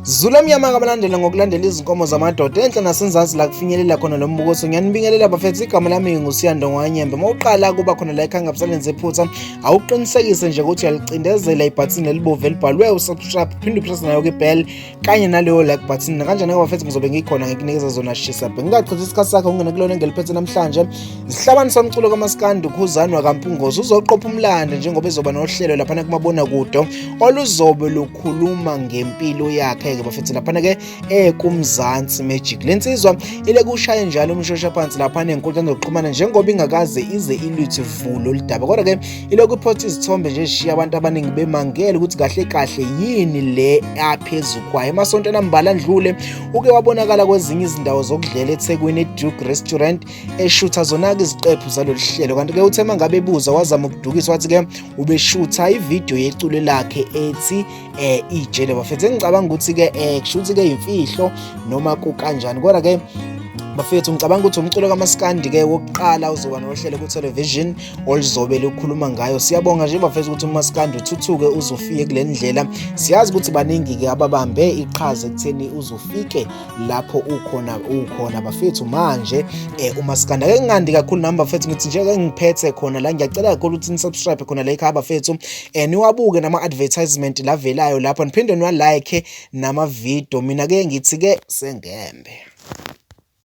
Zula mnyama kabalandela ngokulandela izinkomo zamadoda enhle nasenzazi la kufinyelela khona lo mbukiso. Ngiyanibingelela bafethu, igama lami nguSiyando Ngwanyembe. Mawuqala kuba khona la ekhaya ngabusalenze iphutha, awuqinisekise nje ukuthi uyalicindezela ibhathini elibomvu elibhalwe usubscribe, phinde upress nayo ke bell kanye naleyo like button. Kanjani ke bafethu, ngizobe ngikhona ngikunikeza zona shisa. Ngingachitha isikhathi sakho ungene kulona engeliphethe namhlanje. Isihlabani somculo kaMaskandi ukhuzanwa kaMpungozi uzoqopha umlando njengoba ezoba nohlelo lapha kumabona kude oluzobe lukhuluma ngempilo yakhe ke bafethu lapha ke kumzansi Magic. Lensizwa ile kushaya njalo umshosha phansi lapha nenkundla zokuxhumana njengoba ingakaze ize iluthi vulo lidaba, kodwa ke ile kuphotha izithombe nje eshiya abantu abaningi bemangele ukuthi kahle kahle yini le aphezulu kwayo. Emasontweni ambala ndlule uke wabonakala kwezinye izindawo zokudlela eThekwini Duke Restaurant eshutha zona ke iziqephu zalolu hlelo, kanti ke uthema ngabe ebuza wazama ukudukisa wathi ke ubeshutha ivideo yeculo lakhe ethi ijele bafethu. Ngicabanga ukuthi ke kushuthi ke imfihlo noma kukanjani, kodwa ke bafethu ngicabanga ukuthi umculo kaMaskandi ke wokuqala uzoba nohlelo ku television oluzobe lukhuluma ngayo. Siyabonga nje bafethu ukuthi uMaskandi uthuthuke uzofike kule ndlela. Siyazi ukuthi baningi ke ababambe iqhaza ekutheni uzofike lapho ukhona bafethu. Manje uMaskandi ake ngandi kakhulu nami bafethu, ngithi nje ke ngiphethe khona la, ngiyacela kakhulu ukuthi nisubscribe khona la ekhaya bafethu, niwabuke nama advertisement lavelayo lapho, niphinde niwa like nama video. Mina ke ngithi ke sengembe.